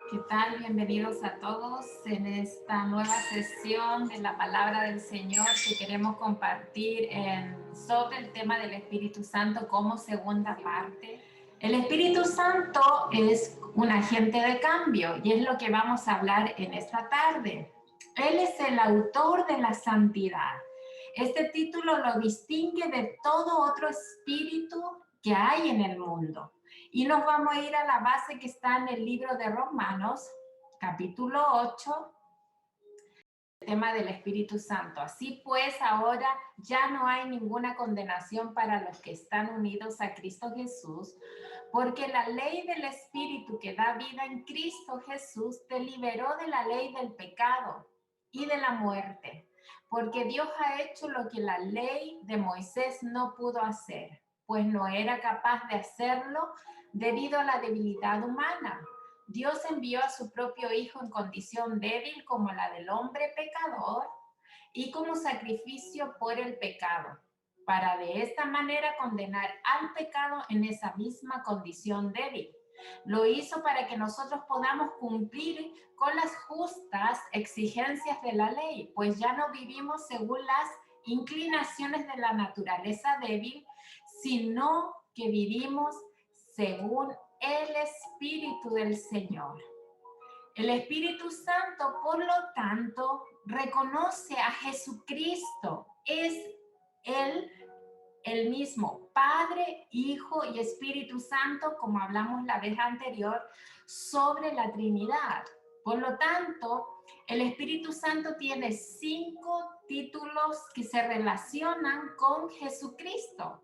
¿Qué tal? Bienvenidos a todos en esta nueva sesión de la palabra del Señor que queremos compartir sobre el tema del Espíritu Santo como segunda parte. El Espíritu Santo es un agente de cambio y es lo que vamos a hablar en esta tarde. Él es el autor de la santidad. Este título lo distingue de todo otro espíritu que hay en el mundo. Y nos vamos a ir a la base que está en el libro de Romanos, capítulo 8, el tema del Espíritu Santo. Así pues, ahora ya no hay ninguna condenación para los que están unidos a Cristo Jesús, porque la ley del Espíritu que da vida en Cristo Jesús te liberó de la ley del pecado y de la muerte, porque Dios ha hecho lo que la ley de Moisés no pudo hacer, pues no era capaz de hacerlo debido a la debilidad humana. Dios envió a su propio Hijo en condición débil como la del hombre pecador y como sacrificio por el pecado, para de esta manera condenar al pecado en esa misma condición débil. Lo hizo para que nosotros podamos cumplir con las justas exigencias de la ley, pues ya no vivimos según las inclinaciones de la naturaleza débil, sino que vivimos según el Espíritu del Señor. El Espíritu Santo, por lo tanto, reconoce a Jesucristo. Es Él el mismo Padre, Hijo y Espíritu Santo, como hablamos la vez anterior, sobre la Trinidad. Por lo tanto, el Espíritu Santo tiene 5 títulos que se relacionan con Jesucristo.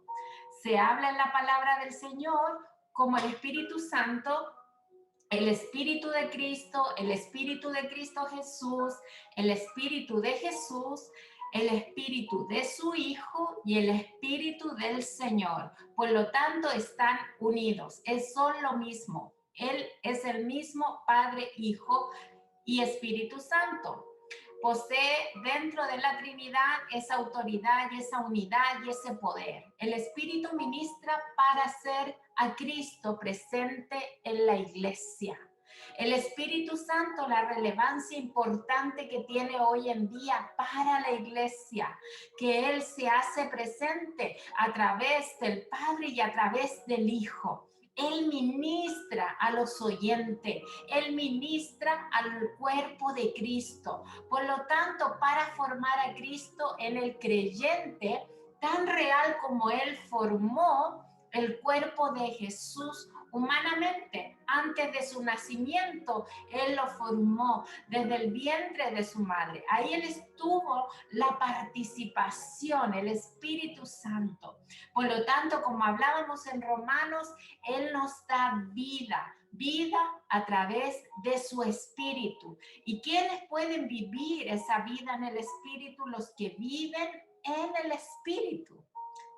Se habla en la palabra del Señor como el Espíritu Santo, el Espíritu de Cristo, el Espíritu de Cristo Jesús, el Espíritu de Jesús, el Espíritu de su Hijo y el Espíritu del Señor. Por lo tanto, están unidos, son lo mismo. Él es el mismo Padre, Hijo y Espíritu Santo. Posee dentro de la Trinidad esa autoridad y esa unidad y ese poder. El Espíritu ministra para hacer a Cristo presente en la iglesia. El Espíritu Santo, la relevancia importante que tiene hoy en día para la iglesia, que Él se hace presente a través del Padre y a través del Hijo. Él ministra a los oyentes, Él ministra al cuerpo de Cristo. Por lo tanto, para formar a Cristo en el creyente, tan real como Él formó el cuerpo de Jesús humanamente, antes de su nacimiento, Él lo formó desde el vientre de su madre. Ahí Él estuvo la participación, el Espíritu Santo. Por lo tanto, como hablábamos en Romanos, Él nos da vida a través de su Espíritu. ¿Y quiénes pueden vivir esa vida en el Espíritu? Los que viven en el Espíritu.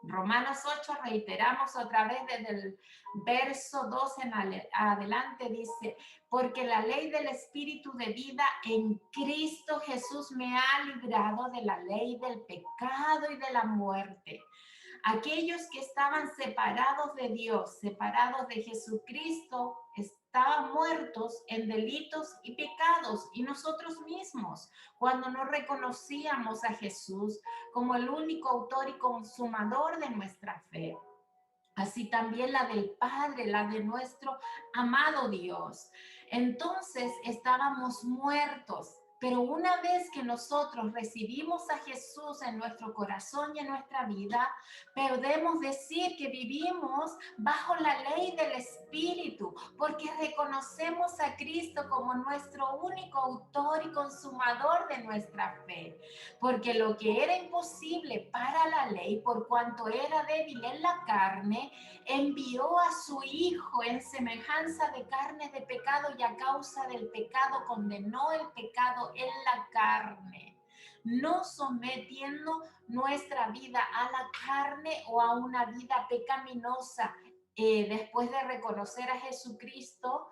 Romanos 8, reiteramos otra vez desde el verso 2 en adelante, dice: porque la ley del Espíritu de vida en Cristo Jesús me ha librado de la ley del pecado y de la muerte. Aquellos que estaban separados de Dios, separados de Jesucristo, estaban muertos en delitos y pecados, y nosotros mismos, cuando no reconocíamos a Jesús como el único autor y consumador de nuestra fe. Así también la del Padre, la de nuestro amado Dios. Entonces estábamos muertos. Pero una vez que nosotros recibimos a Jesús en nuestro corazón y en nuestra vida, podemos decir que vivimos bajo la ley del Espíritu, porque reconocemos a Cristo como nuestro único autor y consumador de nuestra fe. Porque lo que era imposible para la ley, por cuanto era débil en la carne, envió a su Hijo en semejanza de carne de pecado, y a causa del pecado condenó el pecado en la carne, no sometiendo nuestra vida a la carne o a una vida pecaminosa después de reconocer a Jesucristo,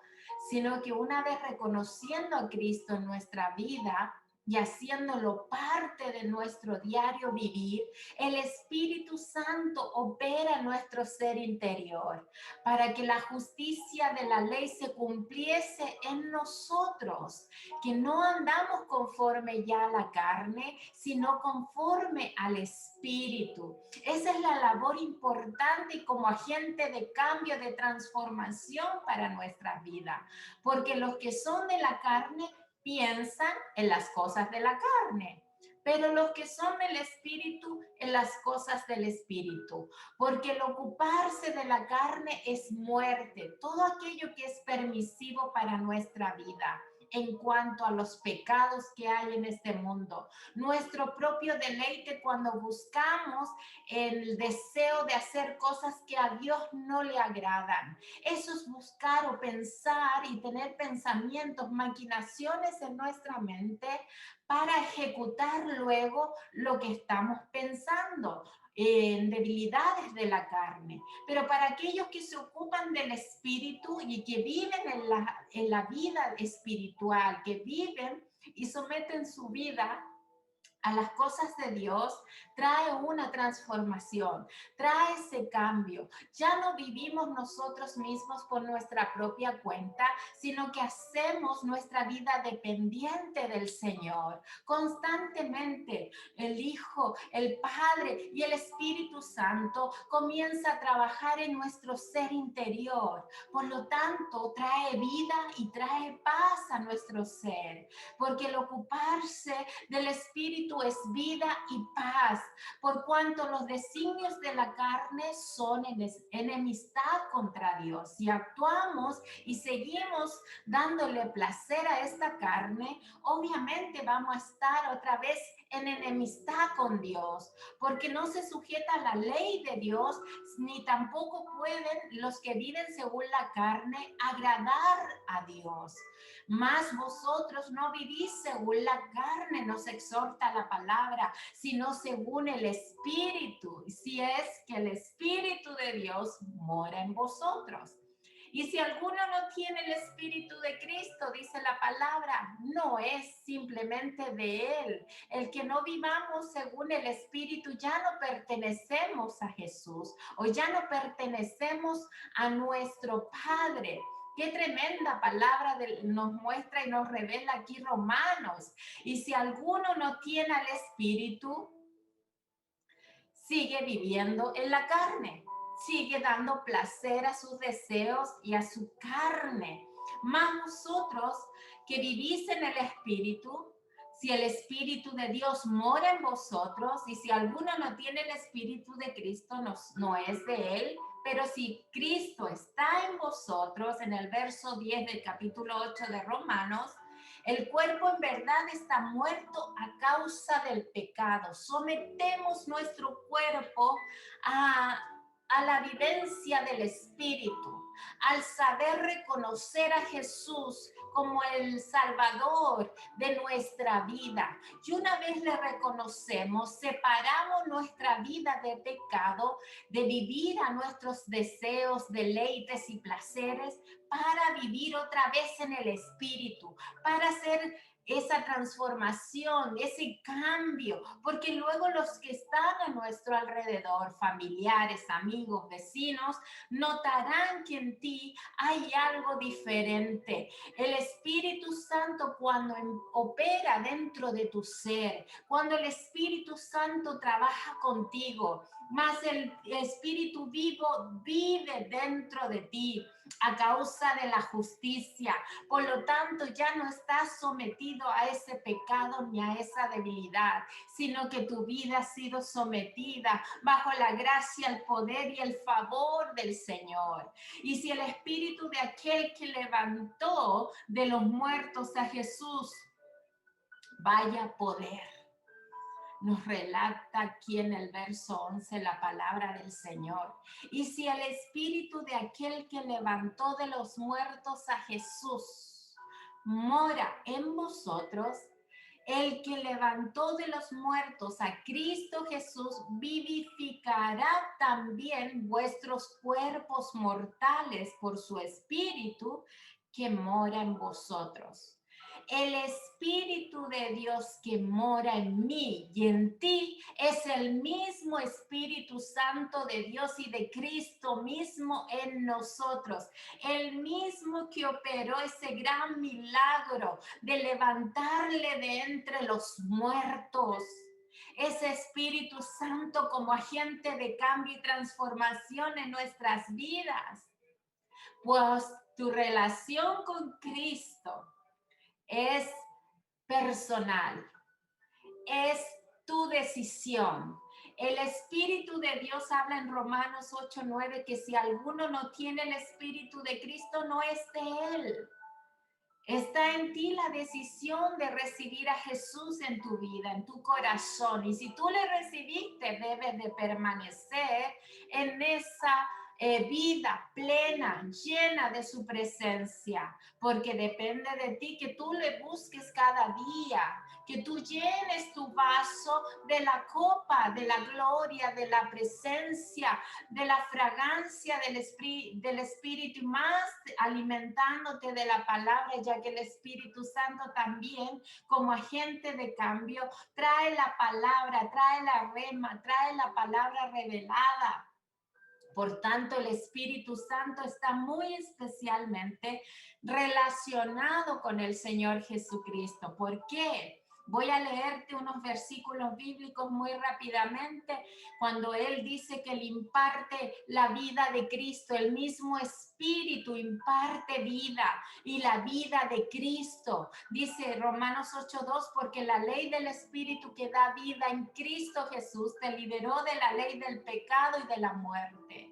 sino que una vez reconociendo a Cristo en nuestra vida, y haciéndolo parte de nuestro diario vivir, el Espíritu Santo opera en nuestro ser interior para que la justicia de la ley se cumpliese en nosotros, que no andamos conforme ya a la carne, sino conforme al Espíritu. Esa es la labor importante como agente de cambio, de transformación para nuestra vida, porque los que son de la carne piensan en las cosas de la carne, pero los que son del Espíritu en las cosas del Espíritu, porque el ocuparse de la carne es muerte, todo aquello que es permisivo para nuestra vida en cuanto a los pecados que hay en este mundo. Nuestro propio deleite cuando buscamos el deseo de hacer cosas que a Dios no le agradan. Eso es buscar o pensar y tener pensamientos, maquinaciones en nuestra mente para ejecutar luego lo que estamos pensando en debilidades de la carne. Pero para aquellos que se ocupan del espíritu y que viven en la vida espiritual, que viven y someten su vida a las cosas de Dios, trae una transformación, trae ese cambio. Ya no vivimos nosotros mismos por nuestra propia cuenta, sino que hacemos nuestra vida dependiente del Señor. Constantemente el Hijo, el Padre y el Espíritu Santo comienza a trabajar en nuestro ser interior. Por lo tanto, trae vida y trae paz a nuestro ser, porque el ocuparse del Espíritu es vida y paz, por cuanto los designios de la carne son enemistad contra Dios. Si actuamos y seguimos dándole placer a esta carne, obviamente vamos a estar otra vez en enemistad con Dios, porque no se sujeta a la ley de Dios, ni tampoco pueden los que viven según la carne agradar a Dios. Mas vosotros no vivís según la carne, nos exhorta la palabra, sino según el Espíritu, si es que el Espíritu de Dios mora en vosotros. Y si alguno no tiene el Espíritu de Cristo, dice la palabra, no es simplemente de Él. El que no vivamos según el Espíritu, ya no pertenecemos a Jesús o ya no pertenecemos a nuestro Padre. Qué tremenda palabra nos muestra y nos revela aquí Romanos. Y si alguno no tiene al Espíritu, sigue viviendo en la carne, sigue dando placer a sus deseos y a su carne. Mas vosotros que vivís en el Espíritu, si el Espíritu de Dios mora en vosotros, y si alguno no tiene el Espíritu de Cristo, no es de él, pero si Cristo está en vosotros, en el verso 10 del capítulo 8 de Romanos, el cuerpo en verdad está muerto a causa del pecado. Sometemos nuestro cuerpo a la vivencia del Espíritu, al saber reconocer a Jesús como el Salvador de nuestra vida. Y una vez le reconocemos, separamos nuestra vida de pecado, de vivir a nuestros deseos, deleites y placeres, para vivir otra vez en el Espíritu, para hacer esa transformación, ese cambio, porque luego los que están a nuestro alrededor, familiares, amigos, vecinos, notarán que en ti hay algo diferente. El Espíritu Santo cuando opera dentro de tu ser, cuando el Espíritu Santo trabaja contigo, más el Espíritu vivo vive dentro de ti a causa de la justicia. Por lo tanto, ya no estás sometido a ese pecado ni a esa debilidad, sino que tu vida ha sido sometida bajo la gracia, el poder y el favor del Señor. Y si el espíritu de aquel que levantó de los muertos a Jesús, vaya poder. Nos relata aquí en el verso 11 la palabra del Señor. Y si el espíritu de aquel que levantó de los muertos a Jesús mora en vosotros, el que levantó de los muertos a Cristo Jesús vivificará también vuestros cuerpos mortales por su espíritu que mora en vosotros. El Espíritu de Dios que mora en mí y en ti es el mismo Espíritu Santo de Dios y de Cristo mismo en nosotros. El mismo que operó ese gran milagro de levantarle de entre los muertos. Ese Espíritu Santo como agente de cambio y transformación en nuestras vidas. Pues tu relación con Cristo es personal, es tu decisión. El Espíritu de Dios habla en Romanos 8:9 que si alguno no tiene el Espíritu de Cristo, no es de él. Está en ti la decisión de recibir a Jesús en tu vida, en tu corazón. Y si tú le recibiste, debes de permanecer en esa vida plena, llena de su presencia, porque depende de ti que tú le busques cada día, que tú llenes tu vaso de la copa, de la gloria, de la presencia, de la fragancia del Espíritu, más alimentándote de la palabra, ya que el Espíritu Santo también, como agente de cambio, trae la palabra, trae la rema, trae la palabra revelada. Por tanto, el Espíritu Santo está muy especialmente relacionado con el Señor Jesucristo. ¿Por qué? Voy a leerte unos versículos bíblicos muy rápidamente cuando Él dice que Él imparte la vida de Cristo, el mismo Espíritu imparte vida y la vida de Cristo. Dice Romanos 8:2, porque la ley del Espíritu que da vida en Cristo Jesús te liberó de la ley del pecado y de la muerte.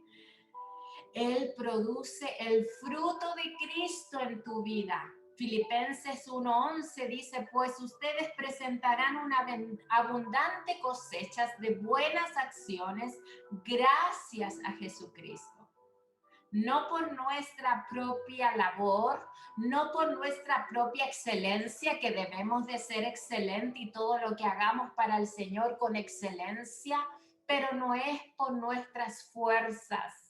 Él produce el fruto de Cristo en tu vida. Filipenses 1:11 dice, pues ustedes presentarán una abundante cosecha de buenas acciones gracias a Jesucristo. No por nuestra propia labor, no por nuestra propia excelencia, que debemos de ser excelente y todo lo que hagamos para el Señor con excelencia, pero no es por nuestras fuerzas,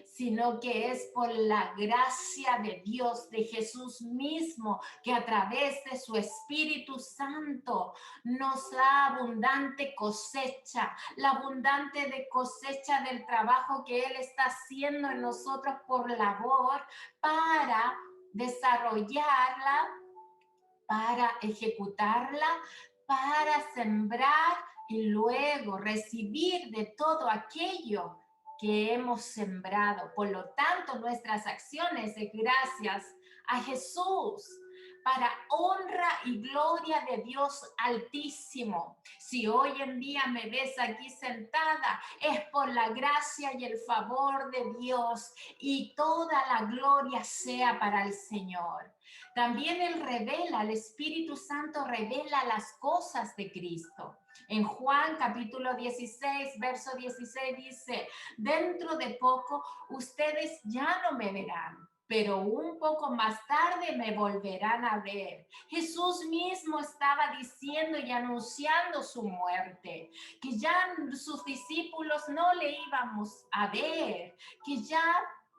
sino que es por la gracia de Dios, de Jesús mismo, que a través de su Espíritu Santo nos da abundante cosecha, la abundante de cosecha del trabajo que Él está haciendo en nosotros por labor para desarrollarla, para ejecutarla, para sembrar y luego recibir de todo aquello que hemos sembrado. Por lo tanto, nuestras acciones es gracias a Jesús, para honra y gloria de Dios Altísimo. Si hoy en día me ves aquí sentada, es por la gracia y el favor de Dios, y toda la gloria sea para el Señor. También Él revela, el Espíritu Santo revela las cosas de Cristo. En Juan capítulo 16, verso 16 dice, dentro de poco ustedes ya no me verán, pero un poco más tarde me volverán a ver. Jesús mismo estaba diciendo y anunciando su muerte, que ya sus discípulos no le íbamos a ver, que ya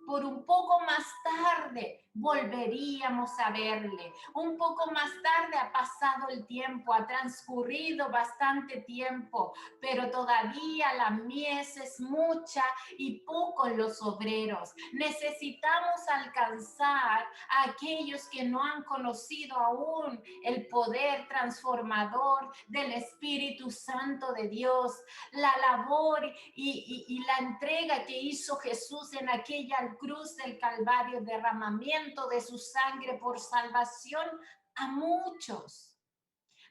por un poco más tarde volveríamos a verle. Un poco más tarde ha pasado el tiempo, ha transcurrido bastante tiempo, pero todavía la mies es mucha y pocos los obreros. Necesitamos alcanzar a aquellos que no han conocido aún el poder transformador del Espíritu Santo de Dios, la labor y la entrega que hizo Jesús en aquella cruz del Calvario, derramamiento de su sangre por salvación a muchos.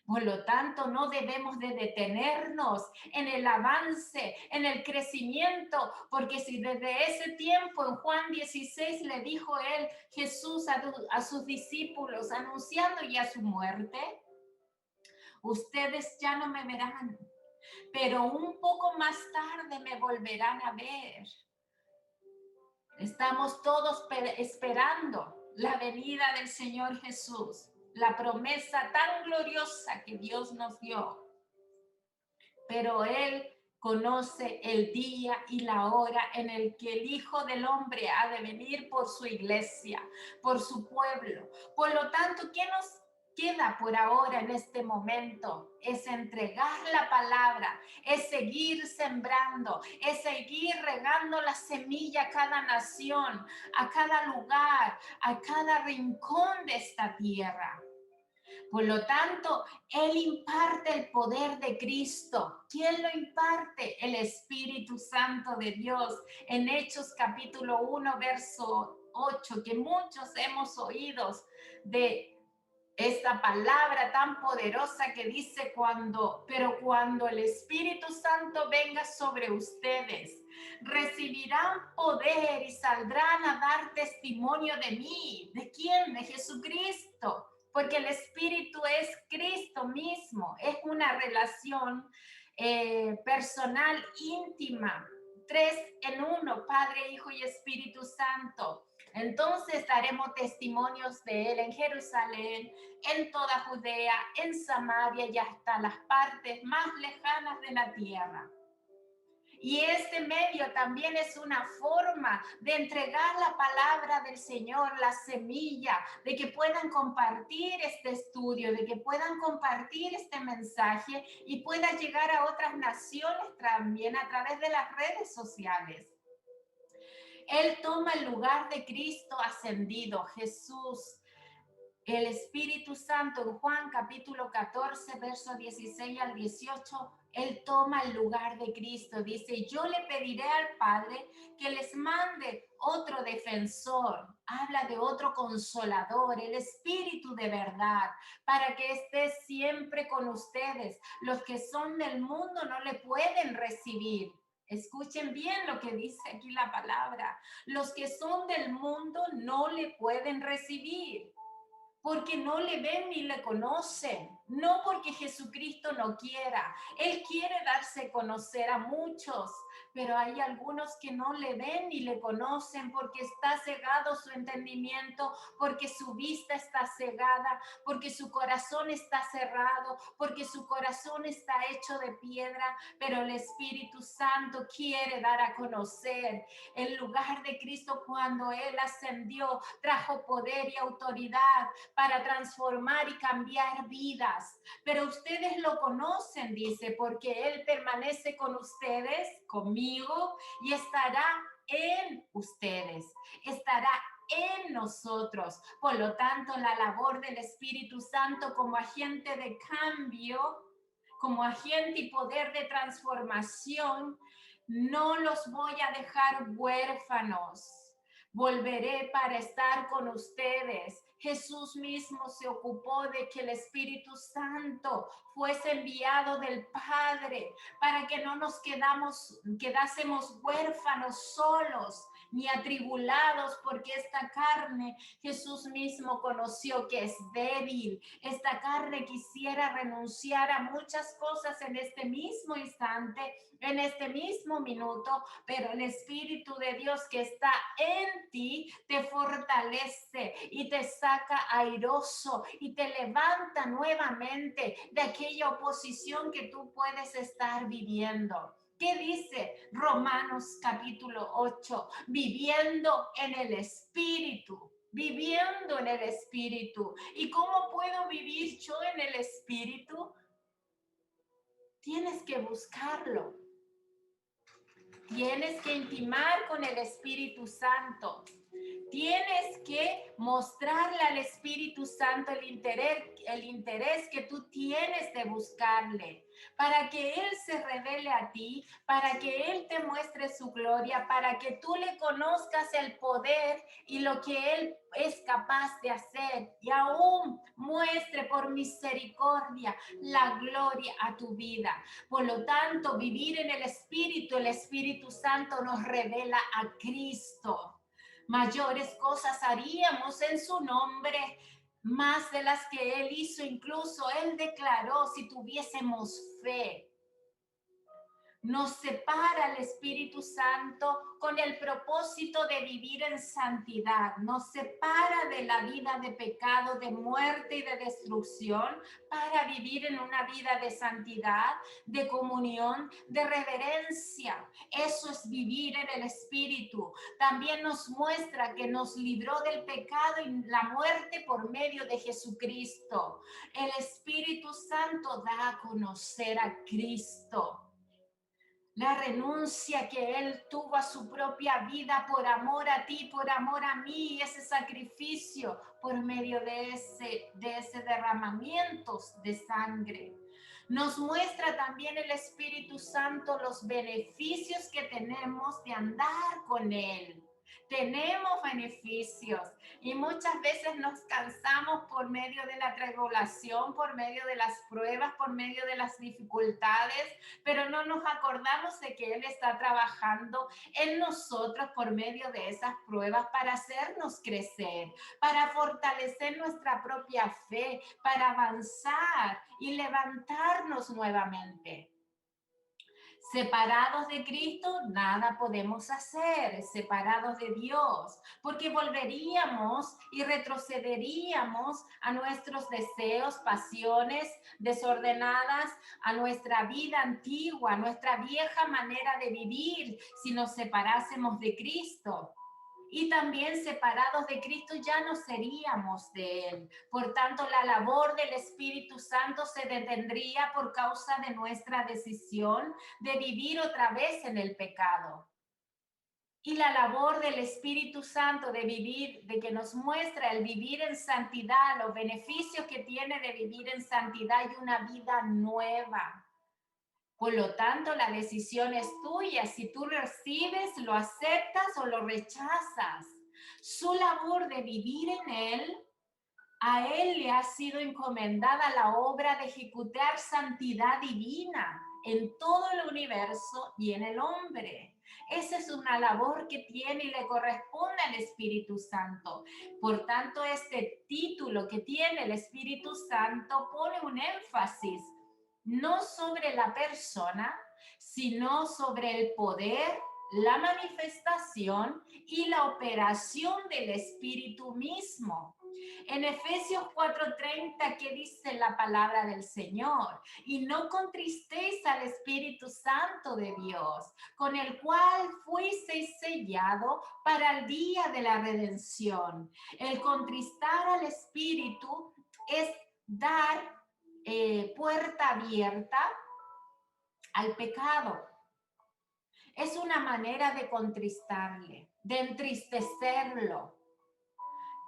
Por lo tanto, no debemos de detenernos en el avance, en el crecimiento, porque si desde ese tiempo en Juan 16 le dijo él, Jesús a sus discípulos, anunciando ya su muerte, ustedes ya no me verán, pero un poco más tarde me volverán a ver. Estamos todos esperando la venida del Señor Jesús, la promesa tan gloriosa que Dios nos dio. Pero Él conoce el día y la hora en el que el Hijo del Hombre ha de venir por su iglesia, por su pueblo. Por lo tanto, ¿qué nos queda por ahora en este momento es entregar la palabra, es seguir sembrando, es seguir regando la semilla a cada nación, a cada lugar, a cada rincón de esta tierra. Por lo tanto, Él imparte el poder de Cristo. ¿Quién lo imparte? El Espíritu Santo de Dios. En Hechos capítulo 1, verso 8, que muchos hemos oído de esta palabra tan poderosa que dice pero cuando el Espíritu Santo venga sobre ustedes, recibirán poder y saldrán a dar testimonio de mí. ¿De quién? De Jesucristo. Porque el Espíritu es Cristo mismo, es una relación personal, íntima, 3 en 1, Padre, Hijo y Espíritu Santo. Entonces daremos testimonios de Él en Jerusalén, en toda Judea, en Samaria y hasta las partes más lejanas de la tierra. Y este medio también es una forma de entregar la palabra del Señor, la semilla, de que puedan compartir este estudio, de que puedan compartir este mensaje y pueda llegar a otras naciones también a través de las redes sociales. Él toma el lugar de Cristo ascendido, Jesús. El Espíritu Santo en Juan capítulo 14, verso 16 al 18, Él toma el lugar de Cristo. Dice, yo le pediré al Padre que les mande otro defensor. Habla de otro consolador, el Espíritu de verdad, para que esté siempre con ustedes. Los que son del mundo no le pueden recibir. Escuchen bien lo que dice aquí la palabra. Los que son del mundo no le pueden recibir, porque no le ven ni le conocen, no porque Jesucristo no quiera. Él quiere darse a conocer a muchos, pero hay algunos que no le ven ni le conocen porque está cegado su entendimiento, porque su vista está cegada, porque su corazón está cerrado, porque su corazón está hecho de piedra, pero el Espíritu Santo quiere dar a conocer el lugar de Cristo. Cuando Él ascendió, trajo poder y autoridad para transformar y cambiar vidas. Pero ustedes lo conocen, dice, porque Él permanece con ustedes, conmigo, y estará en ustedes, estará en nosotros. Por lo tanto, la labor del Espíritu Santo como agente de cambio, como agente y poder de transformación, no los voy a dejar huérfanos. Volveré para estar con ustedes. Jesús mismo se ocupó de que el Espíritu Santo fuese enviado del Padre para que no nos quedásemos huérfanos, solos, ni atribulados, porque esta carne, Jesús mismo conoció que es débil. Esta carne quisiera renunciar a muchas cosas en este mismo instante, en este mismo minuto, pero el Espíritu de Dios que está en ti te fortalece y te saca airoso y te levanta nuevamente de aquella oposición que tú puedes estar viviendo. ¿Qué dice Romanos capítulo 8? Viviendo en el Espíritu. Viviendo en el Espíritu. ¿Y cómo puedo vivir yo en el Espíritu? Tienes que buscarlo. Tienes que intimar con el Espíritu Santo. Tienes que mostrarle al Espíritu Santo el interés que tú tienes de buscarle, para que Él se revele a ti, para que Él te muestre su gloria, para que tú le conozcas el poder y lo que Él es capaz de hacer, y aún muestre por misericordia la gloria a tu vida. Por lo tanto, vivir en el Espíritu Santo nos revela a Cristo. Mayores cosas haríamos en su nombre, más de las que Él hizo. Incluso Él declaró, si tuviésemos fe. Nos separa el Espíritu Santo con el propósito de vivir en santidad. Nos separa de la vida de pecado, de muerte y de destrucción para vivir en una vida de santidad, de comunión, de reverencia. Eso es vivir en el Espíritu. También nos muestra que nos libró del pecado y la muerte por medio de Jesucristo. El Espíritu Santo da a conocer a Cristo. La renuncia que Él tuvo a su propia vida por amor a ti, por amor a mí, ese sacrificio por medio de ese derramamiento de sangre. Nos muestra también el Espíritu Santo los beneficios que tenemos de andar con Él. Tenemos beneficios y muchas veces nos cansamos por medio de la tribulación, por medio de las pruebas, por medio de las dificultades, pero no nos acordamos de que Él está trabajando en nosotros por medio de esas pruebas para hacernos crecer, para fortalecer nuestra propia fe, para avanzar y levantarnos nuevamente. Separados de Cristo, nada podemos hacer, separados de Dios, porque volveríamos y retrocederíamos a nuestros deseos, pasiones desordenadas, a nuestra vida antigua, a nuestra vieja manera de vivir, si nos separásemos de Cristo. Y también separados de Cristo ya no seríamos de Él. Por tanto, la labor del Espíritu Santo se detendría por causa de nuestra decisión de vivir otra vez en el pecado. Y la labor del Espíritu Santo de vivir, de que nos muestra el vivir en santidad, los beneficios que tiene de vivir en santidad y una vida nueva. Por lo tanto, la decisión es tuya. Si tú recibes, lo aceptas o lo rechazas. Su labor de vivir en Él, a Él le ha sido encomendada la obra de ejecutar santidad divina en todo el universo y en el hombre. Esa es una labor que tiene y le corresponde al Espíritu Santo. Por tanto, este título que tiene el Espíritu Santo pone un énfasis no sobre la persona, sino sobre el poder, la manifestación y la operación del Espíritu mismo. En Efesios 4:30, ¿qué dice la palabra del Señor? Y no contristéis al Espíritu Santo de Dios, con el cual fuisteis sellado para el día de la redención. El contristar al Espíritu es dar puerta abierta al pecado. Es una manera de contristarle, de entristecerlo.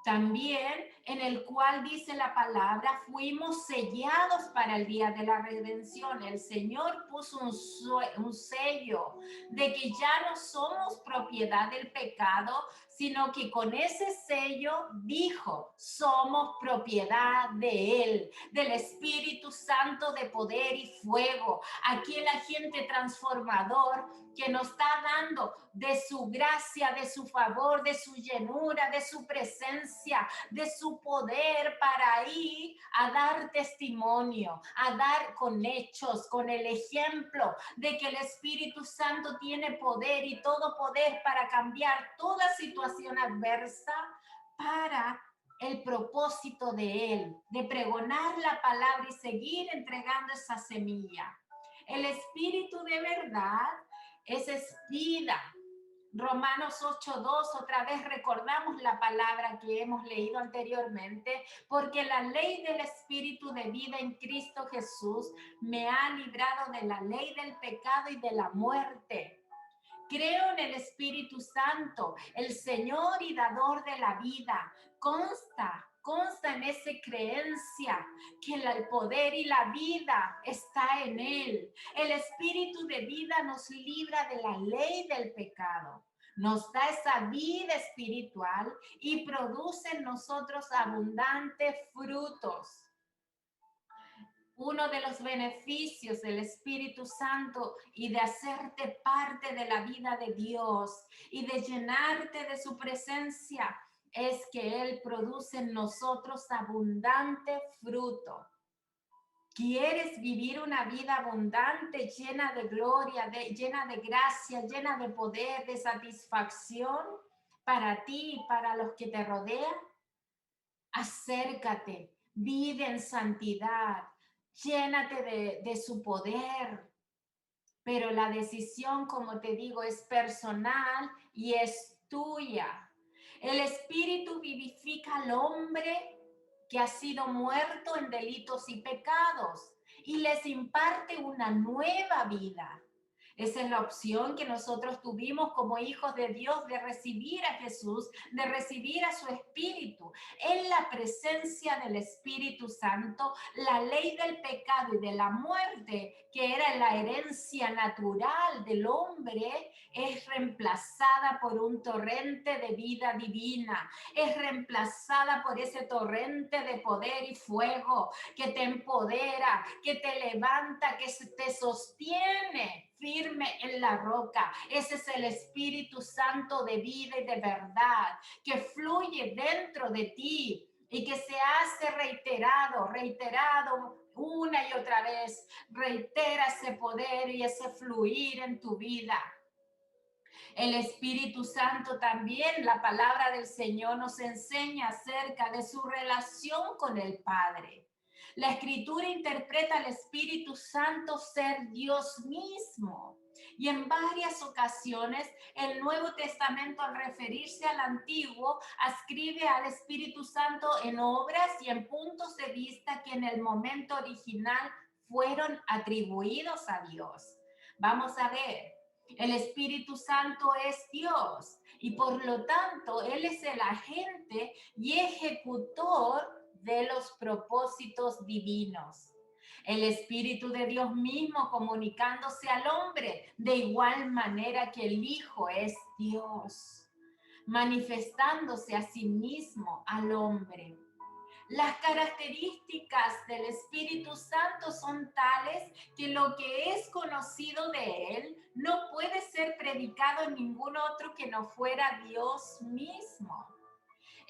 También en el cual dice la palabra, fuimos sellados para el día de la redención. El Señor puso un sello de que ya no somos propiedad del pecado, sino que con ese sello dijo, somos propiedad de Él, del Espíritu Santo de poder y fuego, aquel agente transformador que nos está dando de su gracia, de su favor, de su llenura, de su presencia, de su poder para ir a dar testimonio, a dar con hechos, con el ejemplo de que el Espíritu Santo tiene poder y todo poder para cambiar toda situación adversa para el propósito de Él, de pregonar la palabra y seguir entregando esa semilla. El Espíritu de verdad es vida. Romanos 8:2, otra vez recordamos la palabra que hemos leído anteriormente, porque la ley del Espíritu de vida en Cristo Jesús me ha librado de la ley del pecado y de la muerte. Creo en el Espíritu Santo, el Señor y dador de la vida. Consta en esa creencia que el poder y la vida está en Él. El Espíritu de vida nos libra de la ley del pecado. Nos da esa vida espiritual y produce en nosotros abundantes frutos. Uno de los beneficios del Espíritu Santo y de hacerte parte de la vida de Dios y de llenarte de su presencia es que Él produce en nosotros abundante fruto. ¿Quieres vivir una vida abundante, llena de gloria, llena de gracia, llena de poder, de satisfacción para ti y para los que te rodean? Acércate, vive en santidad, llénate de su poder. Pero la decisión, como te digo, es personal y es tuya. El Espíritu vivifica al hombre que ha sido muerto en delitos y pecados y les imparte una nueva vida. Esa es la opción que nosotros tuvimos como hijos de Dios, de recibir a Jesús, de recibir a su Espíritu. En la presencia del Espíritu Santo, la ley del pecado y de la muerte, que era la herencia natural del hombre, es reemplazada por un torrente de vida divina. Es reemplazada por ese torrente de poder y fuego que te empodera, que te levanta, que te sostiene firme en la roca. Ese es el Espíritu Santo de vida y de verdad que fluye dentro de ti y que se hace reiterado una y otra vez. Reitera ese poder y ese fluir en tu vida. El Espíritu Santo también, la palabra del Señor nos enseña acerca de su relación con el Padre. La Escritura interpreta al Espíritu Santo ser Dios mismo. Y en varias ocasiones el Nuevo Testamento, al referirse al Antiguo, ascribe al Espíritu Santo en obras y en puntos de vista que en el momento original fueron atribuidos a Dios. Vamos a ver. El Espíritu Santo es Dios y por lo tanto Él es el agente y ejecutor de los propósitos divinos. El Espíritu de Dios mismo comunicándose al hombre de igual manera que el Hijo es Dios, manifestándose a sí mismo al hombre. Las características del Espíritu Santo son tales que lo que es conocido de Él no puede ser predicado en ningún otro que no fuera Dios mismo.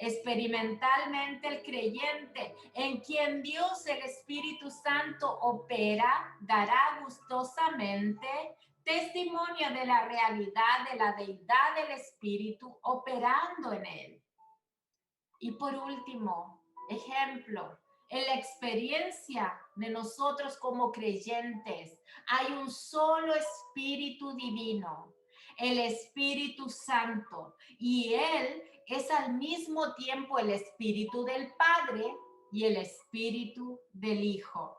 Experimentalmente el creyente en quien Dios el Espíritu Santo opera dará gustosamente testimonio de la realidad de la deidad del Espíritu operando en él. Y por último, ejemplo, en la experiencia de nosotros como creyentes hay un solo Espíritu divino, el Espíritu Santo, y Él es al mismo tiempo el Espíritu del Padre y el Espíritu del Hijo.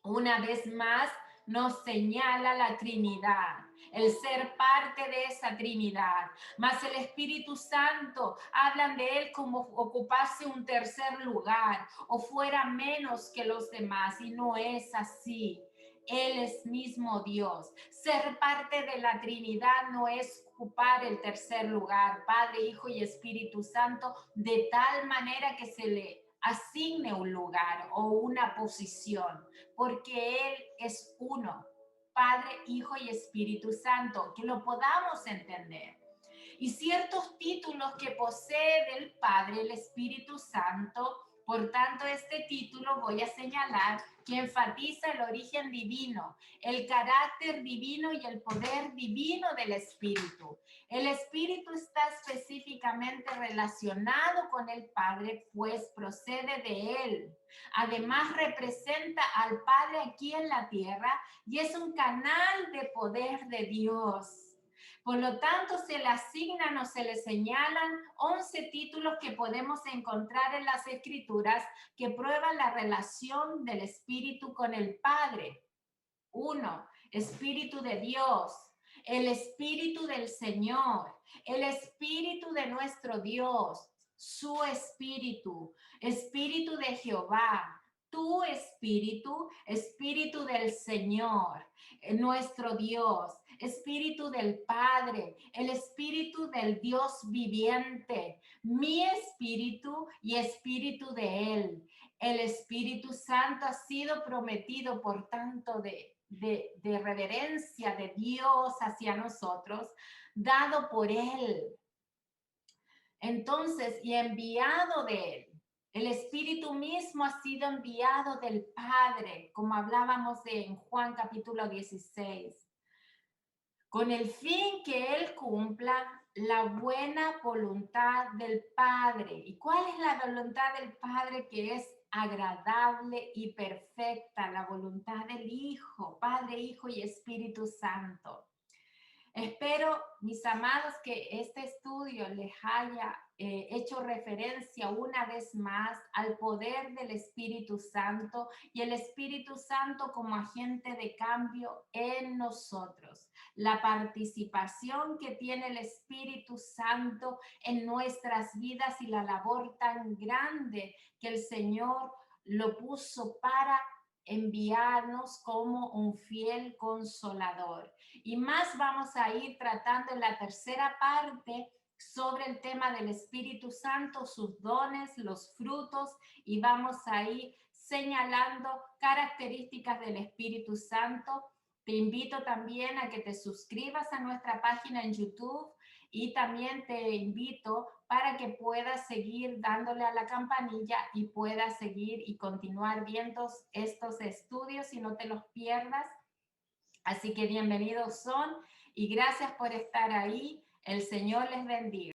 Una vez más, nos señala la Trinidad, el ser parte de esa Trinidad. Mas el Espíritu Santo, hablan de Él como ocupase un tercer lugar o fuera menos que los demás, y no es así. Él es mismo Dios. Ser parte de la Trinidad no es ocupar el tercer lugar, Padre, Hijo y Espíritu Santo, de tal manera que se le asigne un lugar o una posición, porque Él es uno, Padre, Hijo y Espíritu Santo, que lo podamos entender. Y ciertos títulos que posee del Padre, el Espíritu Santo, por tanto, este título voy a señalar que enfatiza el origen divino, el carácter divino y el poder divino del Espíritu. El Espíritu está específicamente relacionado con el Padre, pues procede de Él. Además, representa al Padre aquí en la tierra y es un canal de poder de Dios. Por lo tanto, se le asignan o se le señalan 11 títulos que podemos encontrar en las Escrituras que prueban la relación del Espíritu con el Padre. 1. Espíritu de Dios, el Espíritu del Señor, el Espíritu de nuestro Dios, su Espíritu, Espíritu de Jehová, tu Espíritu, Espíritu del Señor, nuestro Dios, Espíritu del Padre, el Espíritu del Dios viviente, mi Espíritu y Espíritu de Él. El Espíritu Santo ha sido prometido por tanto de reverencia de Dios hacia nosotros, dado por Él. Entonces, y enviado de Él. El Espíritu mismo ha sido enviado del Padre, como hablábamos en Juan capítulo 16, con el fin que Él cumpla la buena voluntad del Padre. ¿Y cuál es la voluntad del Padre? Que es agradable y perfecta, la voluntad del Hijo, Padre, Hijo y Espíritu Santo. Espero, mis amados, que este estudio les haya hecho referencia una vez más al poder del Espíritu Santo y el Espíritu Santo como agente de cambio en nosotros. La participación que tiene el Espíritu Santo en nuestras vidas y la labor tan grande que el Señor lo puso para enviarnos como un fiel consolador. Y más vamos a ir tratando en la tercera parte sobre el tema del Espíritu Santo, sus dones, los frutos, y vamos a ir señalando características del Espíritu Santo. Te invito también a que te suscribas a nuestra página en YouTube y también te invito para que puedas seguir dándole a la campanilla y puedas seguir y continuar viendo estos estudios y no te los pierdas. Así que bienvenidos son y gracias por estar ahí. El Señor les bendiga.